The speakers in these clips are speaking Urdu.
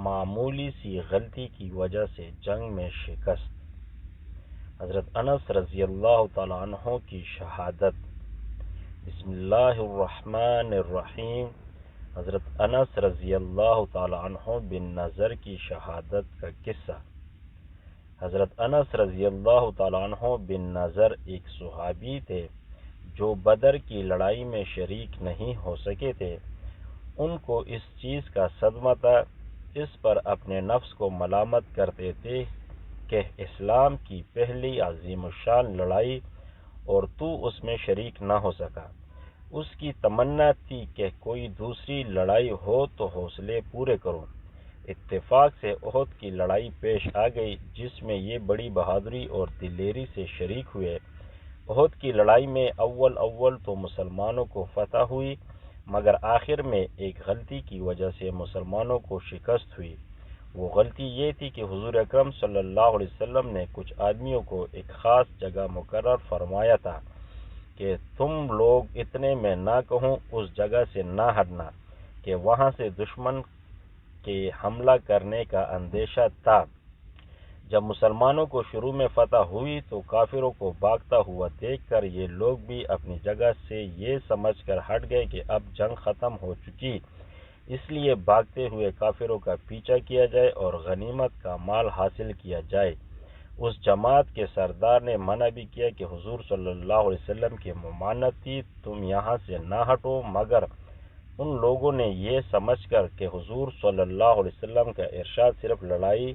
معمولی سی غلطی کی وجہ سے جنگ میں شکست۔ حضرت انس رضی اللہ تعالیٰ عنہ کی شہادت۔ بسم اللہ الرحمن الرحیم۔ حضرت انس رضی اللہ تعالیٰ عنہ بن نضر کی شہادت کا قصہ۔ حضرت انس رضی اللہ تعالیٰ عنہ بن نضر ایک صحابی تھے جو بدر کی لڑائی میں شریک نہیں ہو سکے تھے۔ ان کو اس چیز کا صدمہ تھا، اس پر اپنے نفس کو ملامت کرتے تھے کہ اسلام کی پہلی عظیم الشان لڑائی اور تو اس میں شریک نہ ہو سکا۔ اس کی تمنا تھی کہ کوئی دوسری لڑائی ہو تو حوصلے پورے کروں۔ اتفاق سے احد کی لڑائی پیش آ گئی جس میں یہ بڑی بہادری اور دلیری سے شریک ہوئے۔ احد کی لڑائی میں اول تو مسلمانوں کو فتح ہوئی، مگر آخر میں ایک غلطی کی وجہ سے مسلمانوں کو شکست ہوئی۔ وہ غلطی یہ تھی کہ حضور اکرم صلی اللہ علیہ وسلم نے کچھ آدمیوں کو ایک خاص جگہ مقرر فرمایا تھا کہ تم لوگ اتنے میں نہ کہوں اس جگہ سے نہ ہٹنا، کہ وہاں سے دشمن کے حملہ کرنے کا اندیشہ تھا۔ جب مسلمانوں کو شروع میں فتح ہوئی تو کافروں کو بھاگتا ہوا دیکھ کر یہ لوگ بھی اپنی جگہ سے یہ سمجھ کر ہٹ گئے کہ اب جنگ ختم ہو چکی، اس لیے بھاگتے ہوئے کافروں کا پیچھا کیا جائے اور غنیمت کا مال حاصل کیا جائے۔ اس جماعت کے سردار نے منع بھی کیا کہ حضور صلی اللہ علیہ وسلم کی ممانعت تھی، تم یہاں سے نہ ہٹو، مگر ان لوگوں نے یہ سمجھ کر کہ حضور صلی اللہ علیہ وسلم کا ارشاد صرف لڑائی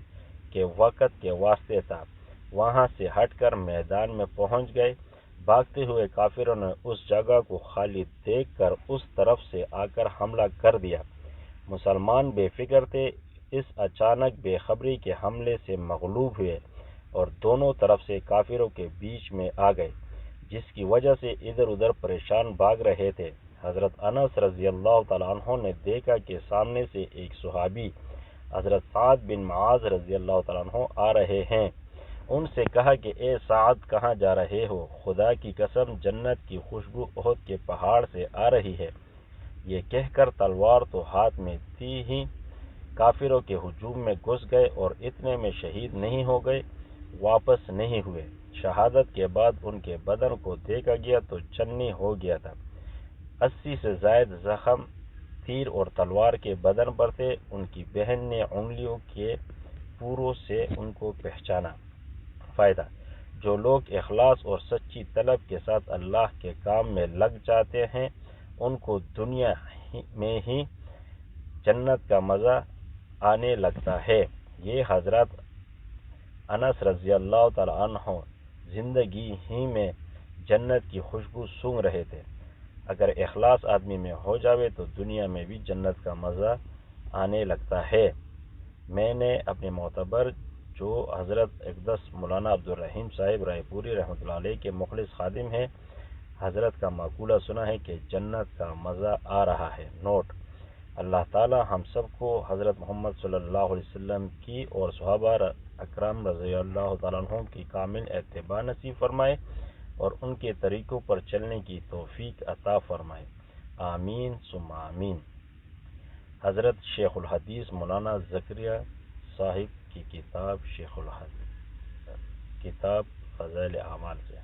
کے وقت کے واسطے تھا، وہاں سے ہٹ کر میدان میں پہنچ گئے۔ بھاگتے ہوئے کافروں نے اس جگہ کو خالی دیکھ کر اس طرف سے آ کر حملہ کر دیا۔ مسلمان بے فکر تھے، اس اچانک بے خبری کے حملے سے مغلوب ہوئے اور دونوں طرف سے کافروں کے بیچ میں آ گئے، جس کی وجہ سے ادھر ادھر پریشان بھاگ رہے تھے۔ حضرت انس رضی اللہ تعالیٰ عنہ نے دیکھا کہ سامنے سے ایک صحابی حضرت سعد بن معاذ رضی اللہ تعالیٰ عنہ آ رہے ہیں۔ ان سے کہا کہ اے سعد، کہاں جا رہے ہو؟ خدا کی قسم، جنت کی خوشبو احد کے پہاڑ سے آ رہی ہے۔ یہ کہہ کر تلوار تو ہاتھ میں تھی ہی کافروں کے ہجوم میں گھس گئے اور اتنے میں شہید نہیں ہو گئے، واپس نہیں ہوئے۔ شہادت کے بعد ان کے بدن کو دیکھا گیا تو چنی ہو گیا تھا۔ 80 سے زائد زخم تیر اور تلوار کے بدن پر تھے۔ ان کی بہن نے انگلیوں کے پوروں سے ان کو پہچانا۔ فائدہ: جو لوگ اخلاص اور سچی طلب کے ساتھ اللہ کے کام میں لگ جاتے ہیں ان کو دنیا میں ہی جنت کا مزہ آنے لگتا ہے۔ یہ حضرت انس رضی اللہ تعالیٰ عنہ زندگی ہی میں جنت کی خوشبو سونگھ رہے تھے۔ اگر اخلاص آدمی میں ہو جاوے تو دنیا میں بھی جنت کا مزہ آنے لگتا ہے۔ میں نے اپنے معتبر جو حضرت اقدس مولانا عبدالرحیم صاحب رائے پوری رحمۃ اللہ علیہ کے مخلص خادم ہیں، حضرت کا مقولہ سنا ہے کہ جنت کا مزہ آ رہا ہے۔ نوٹ: اللہ تعالی ہم سب کو حضرت محمد صلی اللہ علیہ وسلم کی اور صحابہ اکرام رضی اللہ تعالیٰ عنہ کی کامل اتباع نصیب فرمائے اور ان کے طریقوں پر چلنے کی توفیق عطا فرمائے، آمین ثم آمین۔ حضرت شیخ الحدیث مولانا زکریا صاحب کی کتاب شیخ الحدیث کتاب فضائل اعمال سے۔